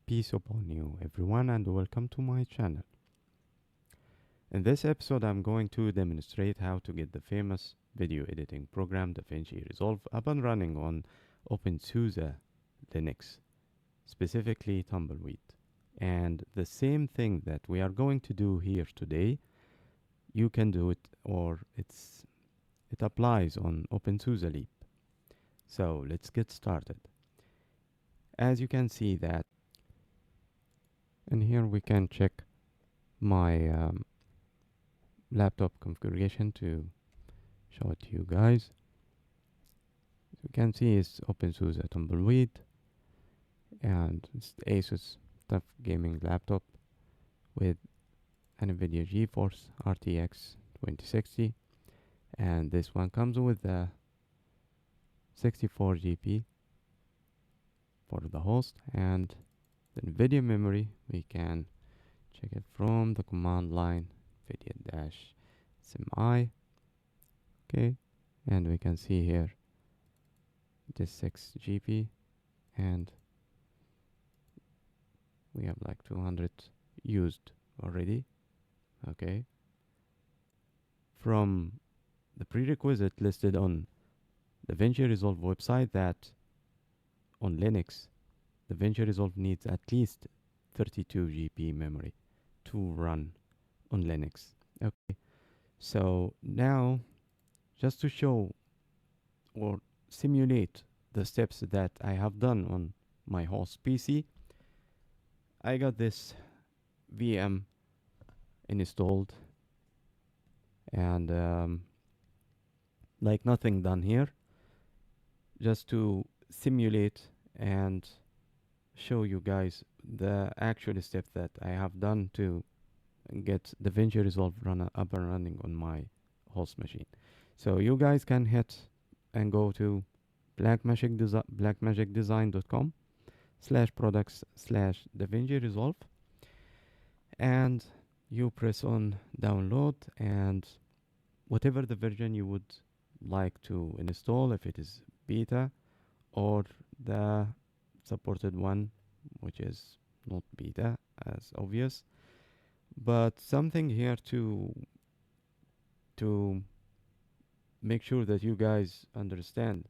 Peace upon you, everyone, and welcome to my channel. In this episode, I'm going to demonstrate how to get the famous video editing program DaVinci Resolve up and running on openSUSE Linux, specifically Tumbleweed. And the same thing that we are going to do here today, you can do it, or it applies on openSUSE Leap. So let's get started. As you can see that, and here we can check my laptop configuration to show it to you guys. As you can see, it's openSUSE Tumbleweed, and it's the ASUS TUF gaming laptop with an NVIDIA GeForce RTX 2060, and this one comes with a 64 GB for the host, and the NVIDIA memory we can check it from the command line NVIDIA-SMI. Okay, and we can see here this 6 GB, and we have like 200 used already. Okay, from the prerequisite listed on the DaVinci Resolve website, that on Linux DaVinci Resolve needs at least 32 GB memory to run on Linux. Okay, so now just to show or simulate the steps that I have done on my host PC, I got this VM installed, and like nothing done here, just to simulate and show you guys the actual step that I have done to get DaVinci Resolve up and running on my host machine. So you guys can hit and go to blackmagicdesign.com/products/DaVinci Resolve, and you press on download, and whatever the version you would like to install, if it is beta or the supported one, which is not beta as obvious, but something here to make sure that you guys understand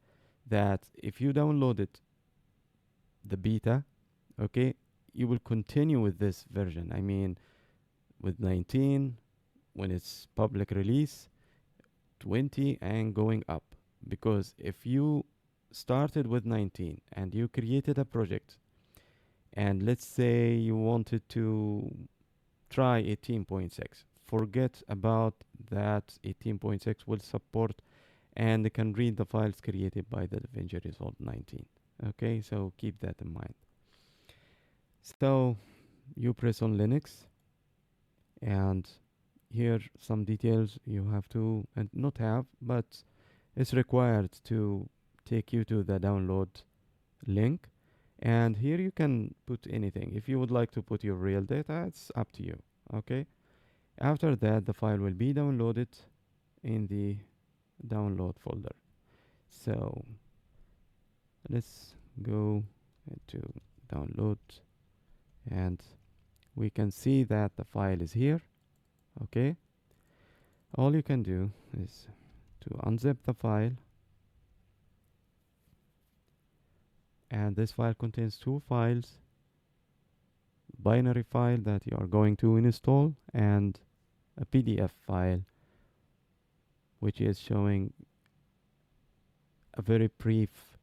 that if you download it, the beta, okay, you will continue with this version. I mean, with 19, when it's public release, 20 and going up. Because if you started with 19 and you created a project, and let's say you wanted to try 18.6, forget about that. 18.6 will support and can read the files created by the DaVinci Resolve 19. Okay, so keep that in mind. So you press on Linux, and here some details you have to, and not have, but it's required to take you to the download link. And here you can put anything. If you would like to put your real data, it's up to you. Okay, after that the file will be downloaded in the download folder. So let's go to download, and we can see that the file is here. Okay, all you can do is to unzip the file, and this file contains two files: binary file that you are going to install, and a PDF file which is showing a very brief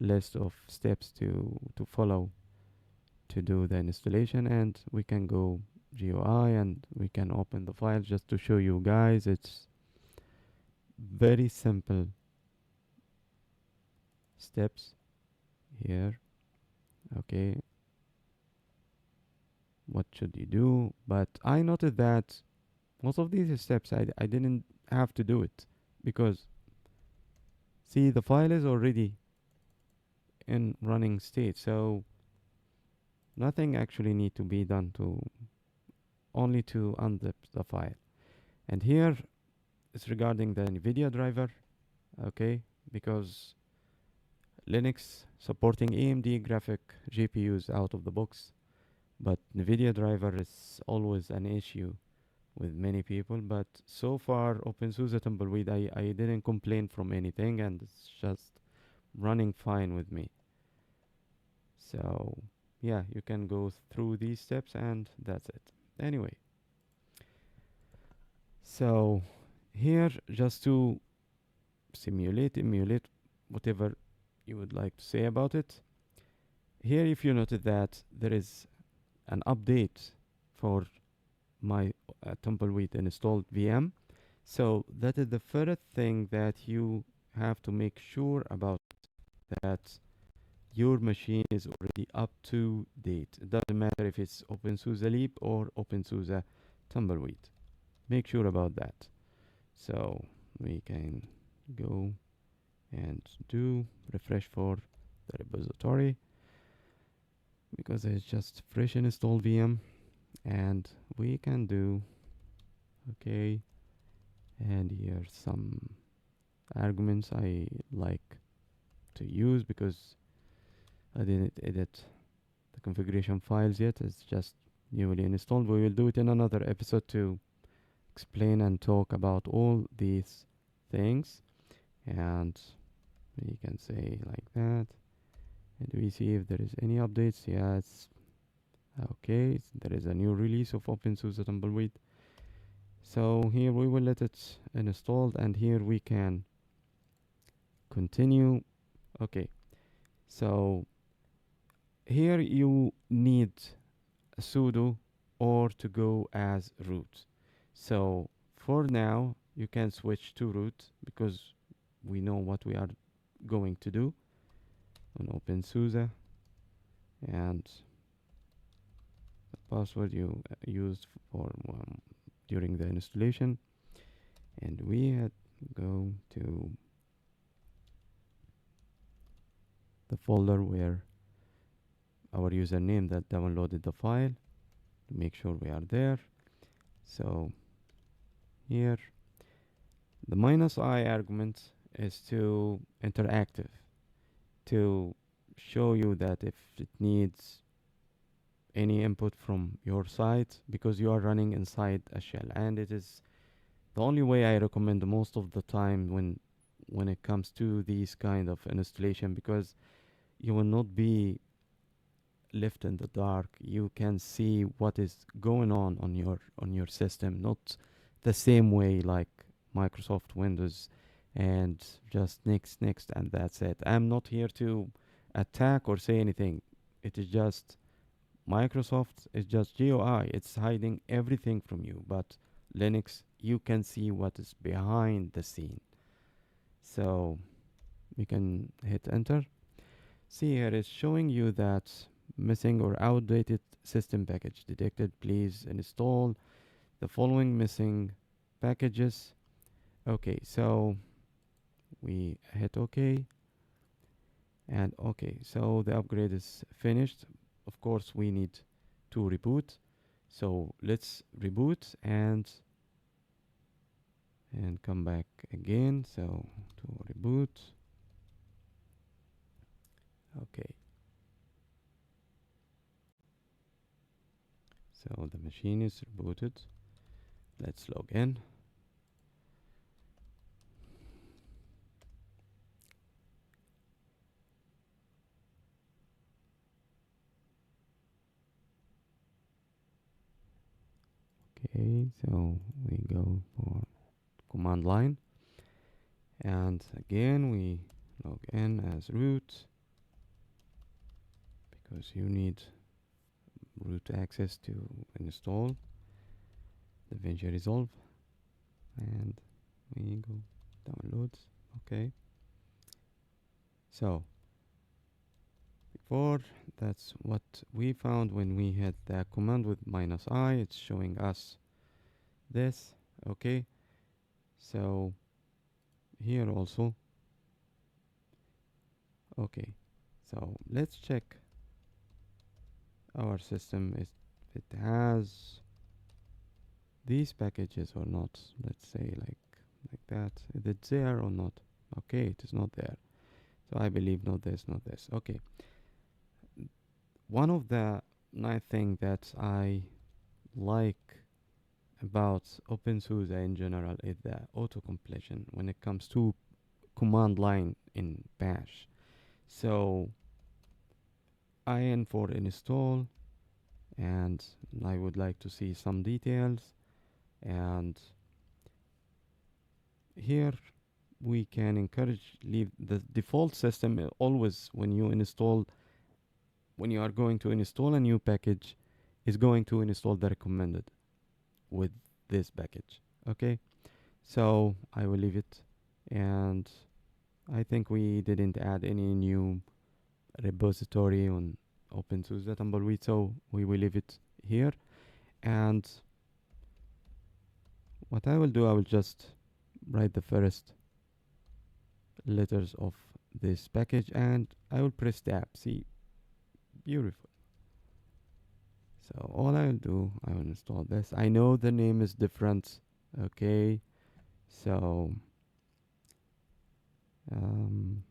list of steps to follow to do the installation. And we can go GUI and we can open the file just to show you guys. It's very simple steps here. Okay, what should you do? But I noted that most of these steps I didn't have to do it, because see, the file is already in running state, so nothing actually need to be done, to only to unzip the file. And here it's regarding the NVIDIA driver, okay, because Linux supporting AMD graphic GPUs out of the box, but NVIDIA driver is always an issue with many people. But so far, openSUSE Tumbleweed, I didn't complain from anything, and it's just running fine with me. So yeah, you can go through these steps, and that's it. Anyway, so here, just to emulate, whatever you would like to say about it. Here, if you noted that there is an update for my Tumbleweed installed VM. So that is the first thing that you have to make sure about, that your machine is already up to date. It doesn't matter if it's openSUSE Leap or openSUSE Tumbleweed. Make sure about that. So we can go and do refresh for the repository, because it's just fresh installed VM, and we can do okay. And here's some arguments I like to use, because I didn't edit the configuration files yet. It's just newly installed. We will do it in another episode to explain and talk about all these things. And we can say like that, and we see if there is any updates. Yeah, it's okay. There is a new release of openSUSE Tumbleweed. So here we will let it installed, and here we can continue. Okay, so here you need a sudo or to go as root. So for now you can switch to root, because we know what we are going to do on openSUSE, and the password you used for during the installation. And we had go to the folder where our username that downloaded the file, to make sure we are there. So here the -i argument is to interactive, to show you that if it needs any input from your side, because you are running inside a shell, and it is the only way I recommend most of the time when it comes to these kind of installation, because you will not be left in the dark. You can see what is going on your system, not the same way like Microsoft Windows, and just next, and that's it. I'm not here to attack or say anything. It is just Microsoft is just GUI. It's hiding everything from you. But Linux, you can see what is behind the scene. So we can hit enter. See here, it's showing you that missing or outdated system package detected. Please install the following missing packages. Okay, so we hit OK, and okay, so the upgrade is finished. Of course, we need to reboot. So let's reboot and come back again. So to reboot. Okay. So the machine is rebooted. Let's log in. Okay, so we go for command line, and again we log in as root, because you need root access to install DaVinci Resolve, and we go downloads. Okay, so before, that's what we found when we hit the command with -i. It's showing us this. Okay, so here also. Okay, so let's check our system if it has these packages or not. Let's say like that. Is it there or not? Okay, it is not there. So I believe not this, not this. Okay. One of the nice thing that I like about openSUSE in general is the auto completion when it comes to command line in bash. So in for install, and I would like to see some details, and here we can encourage leave the default system always when you are going to install a new package is going to install the recommended with this package. Okay, so I will leave it, and I think we didn't add any new repository on openSUSE Tumbleweed, so we will leave it here. And what I will do, I will just write the first letters of this package, and I will press tab. See, beautiful. So all I will do, I will install this. I know the name is different. Okay, so um,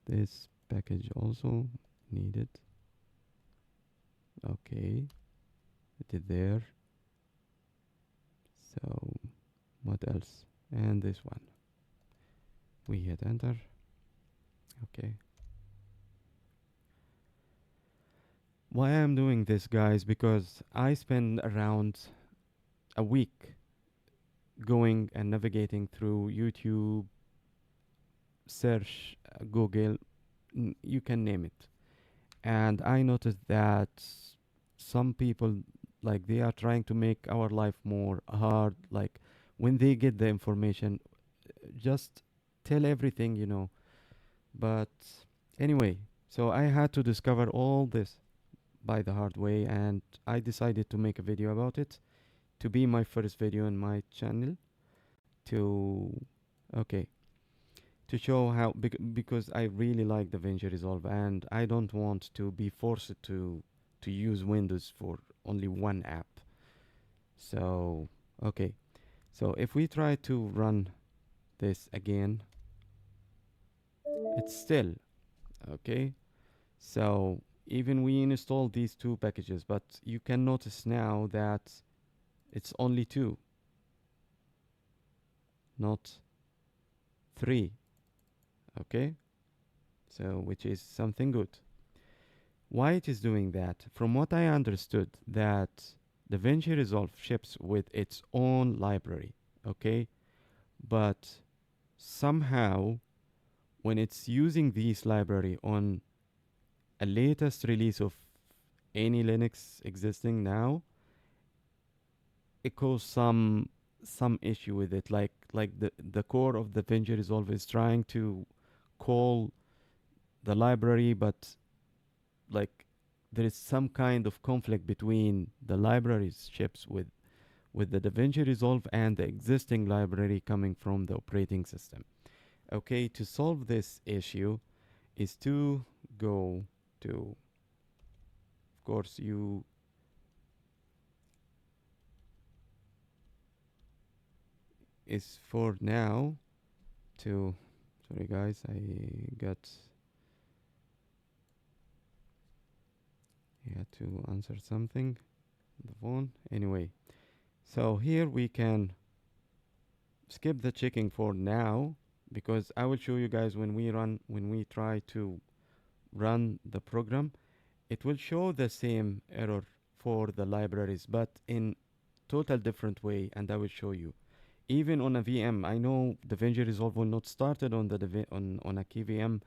this package also needed. Okay, it is there. So what else? And this one. We hit enter. Okay. Why I'm doing this, guys? Because I spend around a week going and navigating through YouTube, search, Google, you can name it. And I noticed that some people, like, they are trying to make our life more hard. Like, when they get the information, just tell everything, But anyway, so I had to discover all this by the hard way, and I decided to make a video about it to be my first video on my channel to okay to show how because I really like DaVinci Resolve, and I don't want to be forced to use Windows for only one app. So okay, so if we try to run this again, it's still okay. So even we installed these two packages, but you can notice now that it's only two, not three. Okay, so which is something good. Why it is doing that? From what I understood, that DaVinci Resolve ships with its own library. Okay, but somehow when it's using this library on a latest release of any Linux existing now, it caused some issue with it. Like the core of the DaVinci Resolve is trying to call the library, but like there is some kind of conflict between the library's chips with the DaVinci Resolve and the existing library coming from the operating system. Okay, to solve this issue is to go to, of course, you is for now to, sorry guys, I got, had to answer something on the phone. Anyway, so here we can skip the checking for now, because I will show you guys when we try to run the program, it will show the same error for the libraries, but in total different way, and I will show you. Even on a VM, I know DaVinci Resolve will not started on on a KVM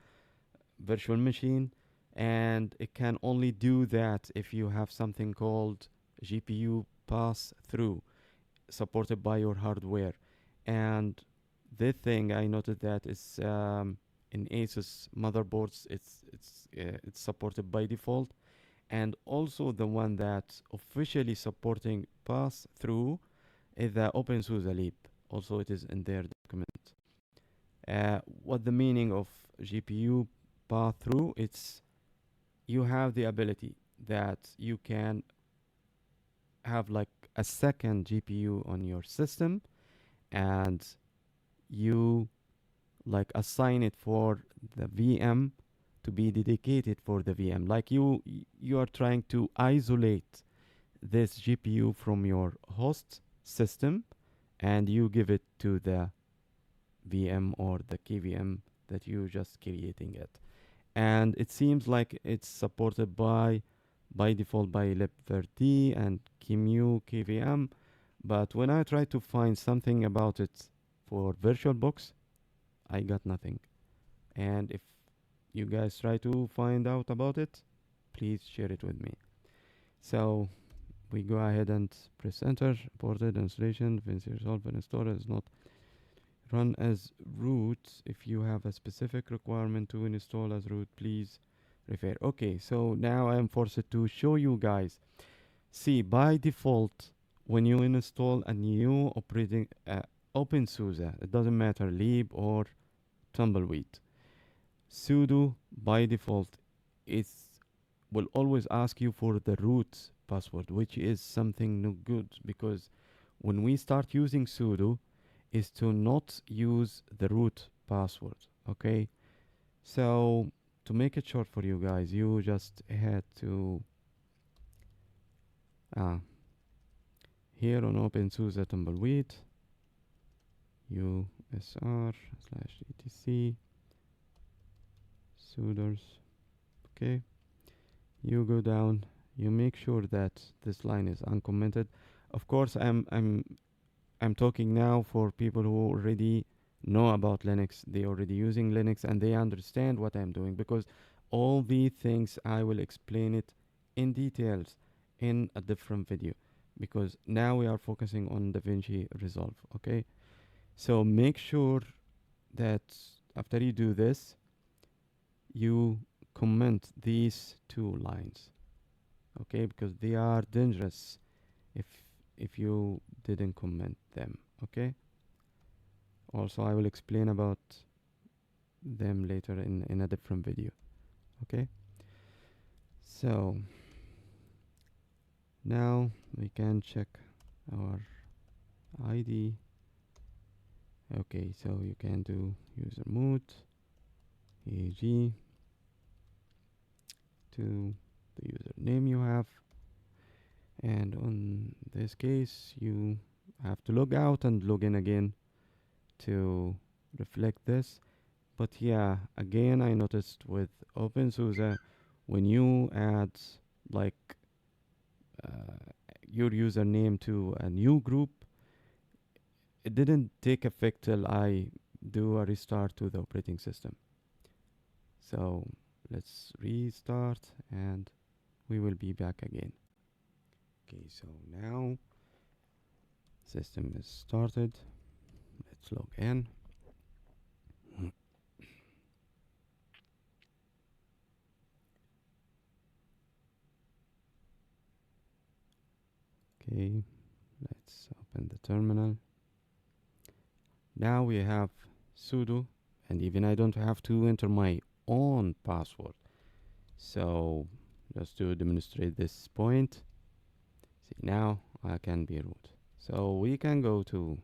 virtual machine, and it can only do that if you have something called GPU pass through supported by your hardware. And this thing I noted that is in Asus motherboards, it's supported by default, and also the one that officially supporting pass through is the openSUSE lib. Also, it is in their document. What the meaning of GPU pass through? It's you have the ability that you can have like a second GPU on your system, and you like assign it for the VM to be dedicated for the VM. Like you are trying to isolate this GPU from your host system, and you give it to the VM or the KVM that you just creating it. And it seems like it's supported by default by libvirt and QEMU KVM. But when I try to find something about it for VirtualBox, I got nothing. And if you guys try to find out about it, please share it with me. So we go ahead and press enter. Ported installation, DaVinci Resolve and installer is not run as root. If you have a specific requirement to install as root, please refer. Okay, so now I am forced to show you guys. See, by default, when you install a new operating openSUSE, it doesn't matter lib or Tumbleweed, sudo by default is will always ask you for the root password, which is something no good, because when we start using sudo is to not use the root password. Okay, so to make it short for you guys, you just had to here on openSUSE Tumbleweed usr/etc sudoers. Okay, you go down, you make sure that this line is uncommented. Of course, I'm talking now for people who already know about Linux, they already using Linux and they understand what I'm doing, because all these things I will explain it in details in a different video, because now we are focusing on DaVinci Resolve. Okay, so make sure that after you do this, you comment these two lines, okay, because they are dangerous if you didn't comment them. Okay, also I will explain about them later in a different video. Okay, so now we can check our ID. Okay, so you can do user mood AG to the username you have, and on this case you have to log out and log in again to reflect this. But yeah, again, I noticed with openSUSE, when you add like your username to a new group, it didn't take effect till I do a restart to the operating system. So let's restart and we will be back again. Okay, so now system is started. Let's log in. Okay, let's open the terminal. Now we have sudo, and even I don't have to enter my own password. So just to demonstrate this point, see, now I can be root. So we can go to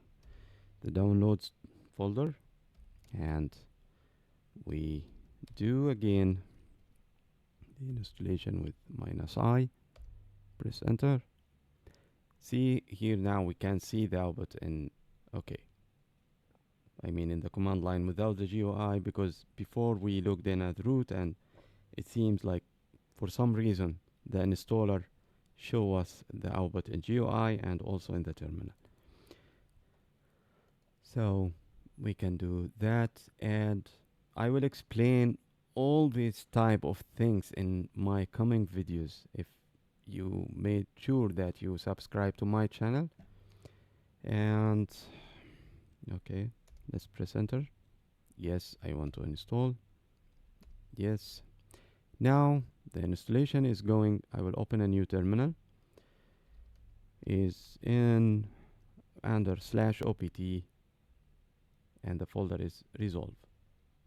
the downloads folder and we do again the installation with -i, press enter. See here, now we can see the output in, okay, I mean in the command line without the GUI, because before we logged in as root and it seems like for some reason the installer show us the output in GUI and also in the terminal. So we can do that, and I will explain all these type of things in my coming videos if you made sure that you subscribe to my channel. And okay, let's press enter. Yes, I want to install. Yes. Now the installation is going. I will open a new terminal. Is in under /opt, and the folder is Resolve.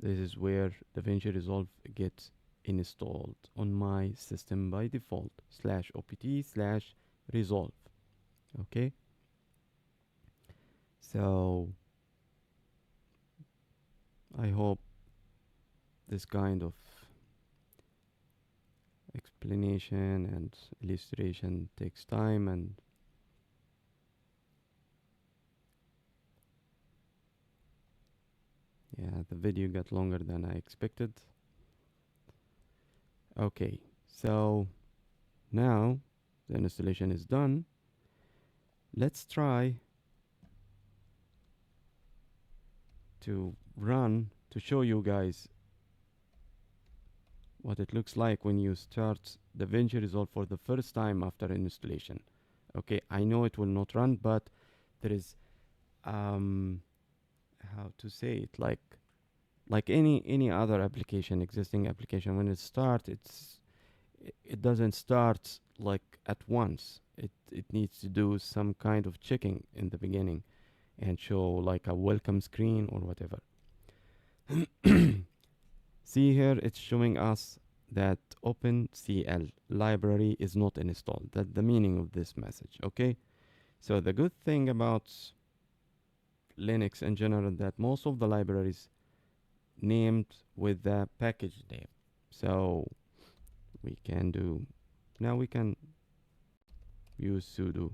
This is where DaVinci Resolve gets installed on my system by default, /opt/resolve. Okay, so I hope this kind of explanation and illustration takes time, and yeah, the video got longer than I expected. Okay, so now the installation is done. Let's try to run to show you guys what it looks like when you start DaVinci Resolve for the first time after installation. Okay, I know it will not run, but there is how to say it, like any other application, existing application, when it starts, it doesn't start like at once. It needs to do some kind of checking in the beginning and show like a welcome screen or whatever. See here, it's showing us that OpenCL library is not installed. That's the meaning of this message, okay? So the good thing about Linux in general, that most of the libraries named with the package name. So we can do, now we can use sudo,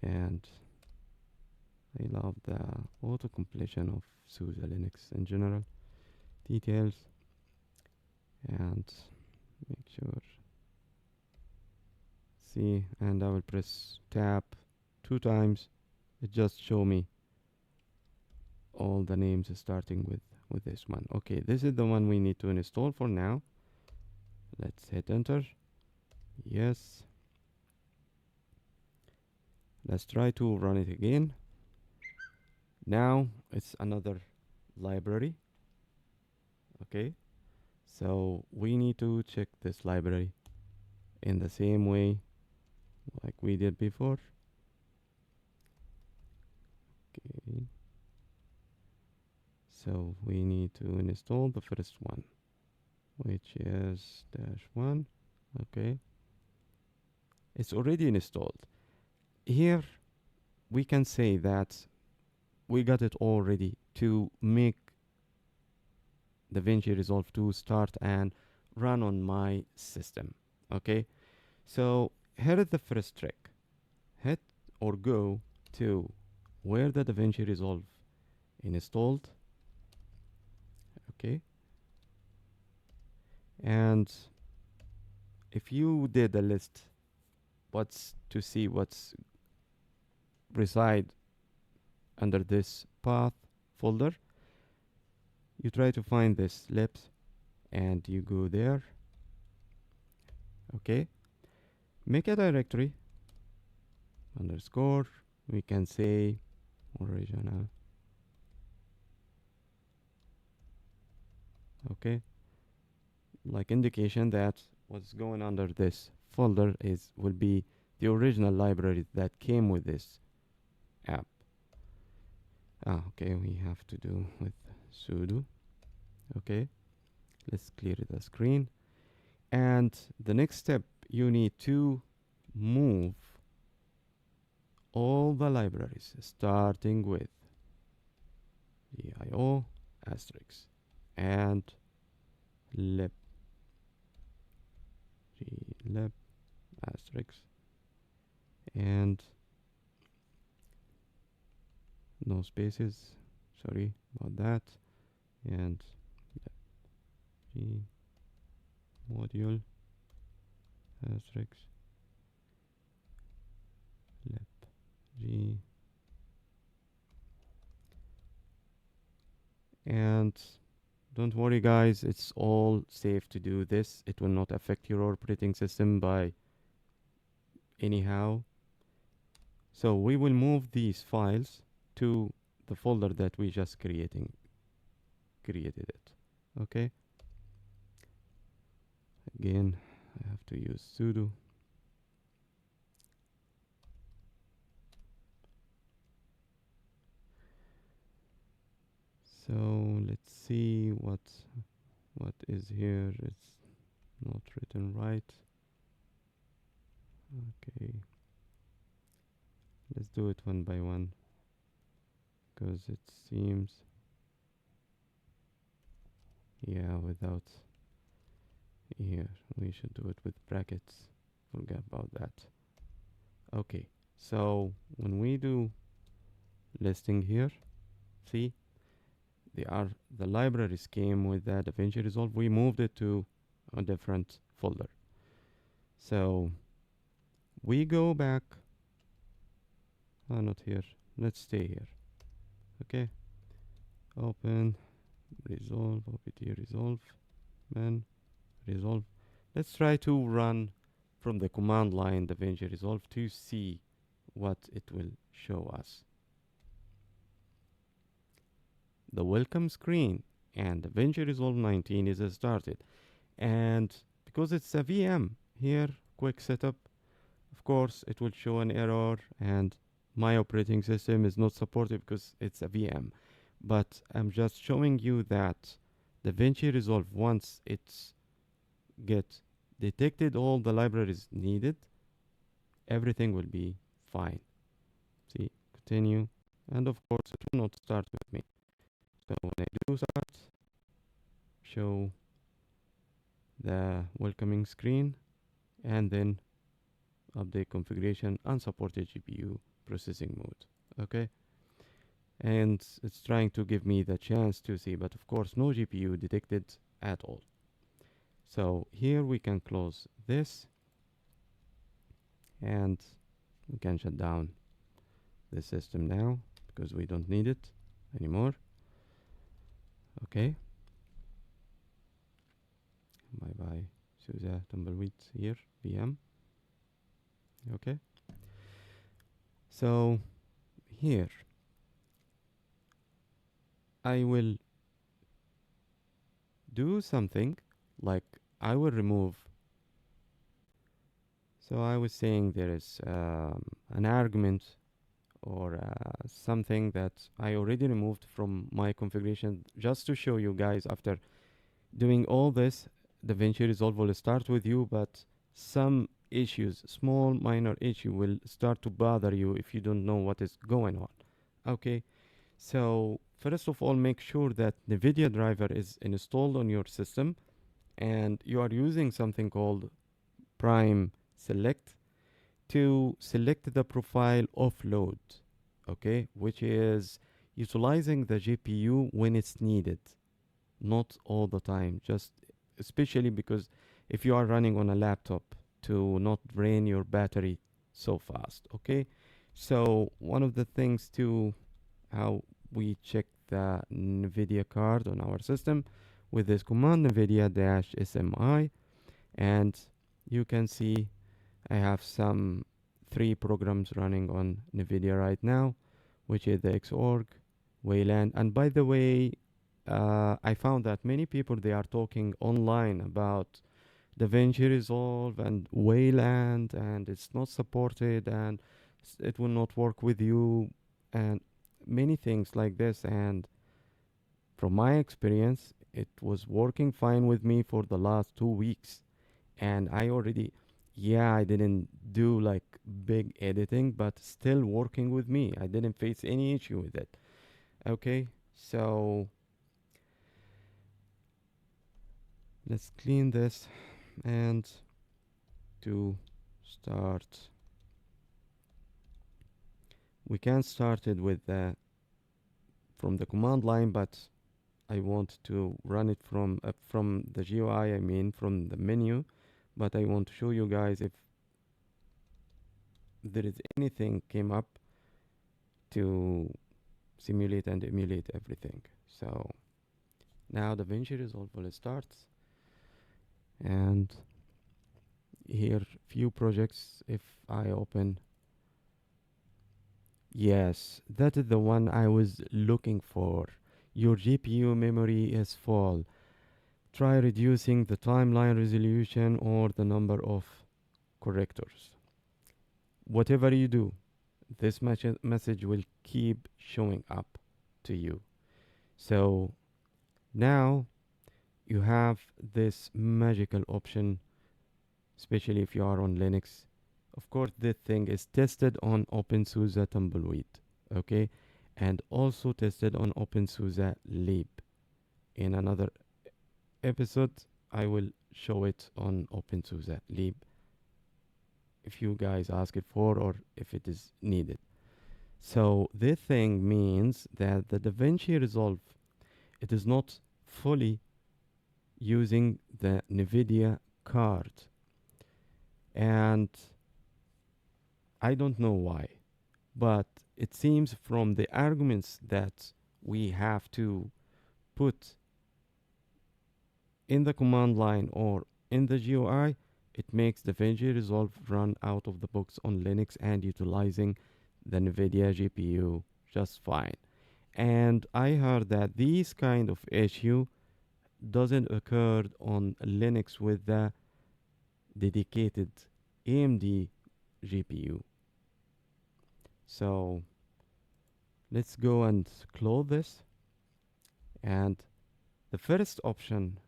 and I love the auto completion of SUSE Linux in general. Details, and make sure, see, and I will press tab 2 times. It just show me all the names starting with this one. Okay, this is the one we need to install for now. Let's hit enter. Yes. Let's try to run it again. Now it's another library. Okay, so we need to check this library in the same way like we did before. Okay, so we need to install the first one, which is -1. Okay, it's already installed. Here we can say that we got it all ready to make DaVinci Resolve to start and run on my system. Okay, so here is the first trick. Hit or go to where the DaVinci Resolve installed. Okay, and if you did a list, what's to see what's reside under this path folder, you try to find this lips and you go there. Okay, make a directory underscore, we can say original. Okay, like indication that what's going under this folder will be the original library that came with this app. Okay, we have to do with sudo. Okay, let's clear the screen, and the next step, you need to move all the libraries starting with dio asterisk and lib glib asterisk and no spaces, sorry about that, and g module asterisk lib g, and don't worry guys, it's all safe to do this. It will not affect your operating system by anyhow. So we will move these files to the folder that we just created it. Okay, again I have to use sudo. So let's see what is here. It's not written right. Okay, let's do it one by one because it seems Yeah, without here. We should do it with brackets. Forget about that. Okay, so when we do listing here, see, the libraries came with the DaVinci Resolve. We moved it to a different folder. So we go back. Not here. Let's stay here. Okay. Open Resolve, opt Resolve, man, Resolve. Let's try to run from the command line DaVinci Resolve to see what it will show us. The welcome screen and DaVinci Resolve 19 is started. And because it's a VM here, quick setup, of course, it will show an error and my operating system is not supported because it's a VM. But I'm just showing you that DaVinci Resolve, once it's get detected all the libraries needed, everything will be fine. See, continue, and of course it will not start with me. So when I do start, show the welcoming screen, and then update configuration, unsupported GPU processing mode. Okay, and it's trying to give me the chance to see, but of course no GPU detected at all. So here we can close this and we can shut down the system now because we don't need it anymore. Okay, bye bye SUSE Tumbleweed here, VM. Okay, so here I will do something like I will remove. So I was saying there is an argument or something that I already removed from my configuration, just to show you guys after doing all this, DaVinci Resolve will start with you, but some issues, small minor issue, will start to bother you if you don't know what is going on. Okay, so first of all, make sure that NVIDIA driver is installed on your system and you are using something called Prime Select to select the profile offload, okay, which is utilizing the GPU when it's needed, not all the time, just especially because if you are running on a laptop, to not drain your battery so fast. Okay, so one of the things to how we check the NVIDIA card on our system with this command NVIDIA-SMI, and you can see I have some 3 programs running on NVIDIA right now, which is the Xorg, Wayland, and by the way, I found that many people, they are talking online about DaVinci Resolve and Wayland, and it's not supported, and it will not work with you, and many things like this. And from my experience, it was working fine with me for the last 2 weeks, and I already, yeah, I didn't do like big editing, but still working with me. I didn't face any issue with it. Okay, so let's clean this, and to start, we can start it with from the command line, but I want to run it from the GUI, I mean from the menu, but I want to show you guys if there is anything came up to simulate and emulate everything. So now DaVinci Resolve will start, and here few projects. If I open, yes, that is the one I was looking for. Your GPU memory is full. Try reducing the timeline resolution or the number of correctors. Whatever you do, this message will keep showing up to you. So now you have this magical option, especially if you are on Linux. Of course, this thing is tested on openSUSE Tumbleweed, okay, and also tested on openSUSE Lib in another episode, I will show it on openSUSE lib if you guys ask it for or if it is needed. So this thing means that the DaVinci Resolve, it is not fully using the NVIDIA card. And I don't know why, but it seems from the arguments that we have to put in the command line or in the GUI, it makes DaVinci Resolve run out of the box on Linux and utilizing the NVIDIA GPU just fine. And I heard that this kind of issue doesn't occur on Linux with the dedicated AMD GPU. So let's go and close this. And the first option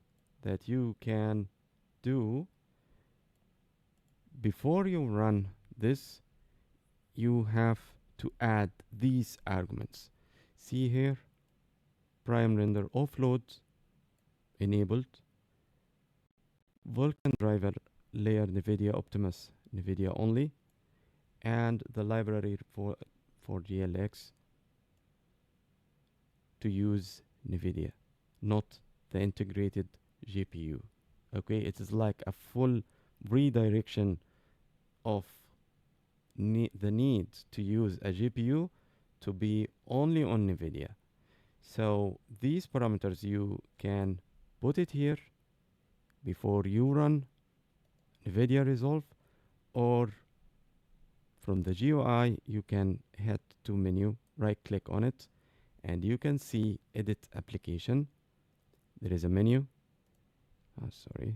that you can do before you run this, you have to add these arguments. See here, prime render offload enabled, Vulkan driver layer NVIDIA Optimus NVIDIA only, and the library for GLX to use NVIDIA, not the integrated GPU. Okay, it is like a full redirection of the need to use a GPU to be only on NVIDIA. So these parameters you can put it here before you run NVIDIA Resolve, or from the GUI you can head to menu, right click on it, and you can see edit application. There is a menu. Sorry.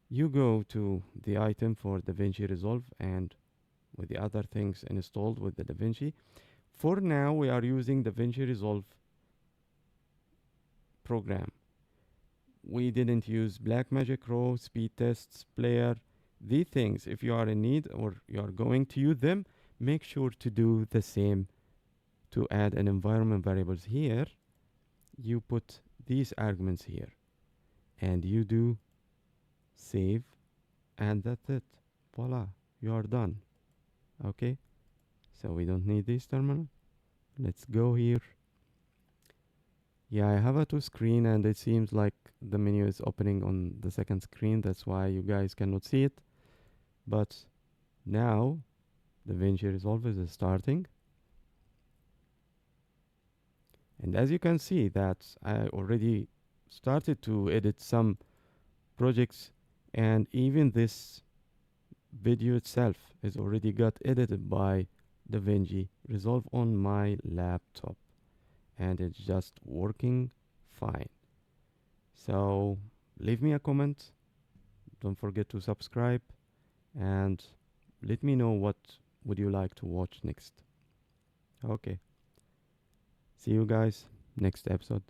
You go to the item for DaVinci Resolve and with the other things installed with the DaVinci. For now, we are using DaVinci Resolve program. We didn't use Blackmagic Raw, speed tests, player. These things, if you are in need or you are going to use them, make sure to do the same. To add an environment variables here, you put these arguments here and you do save, and that's it. Voila, you are done. Okay, so we don't need this terminal. Let's go here. Yeah, I have a two screen and it seems like the menu is opening on the second screen. That's why you guys cannot see it. But now DaVinci Resolve is starting. And as you can see that I already started to edit some projects, and even this video itself is already got edited by DaVinci Resolve on my laptop, and it's just working fine. So leave me a comment, don't forget to subscribe, and let me know what would you like to watch next. Okay, see you guys next episode.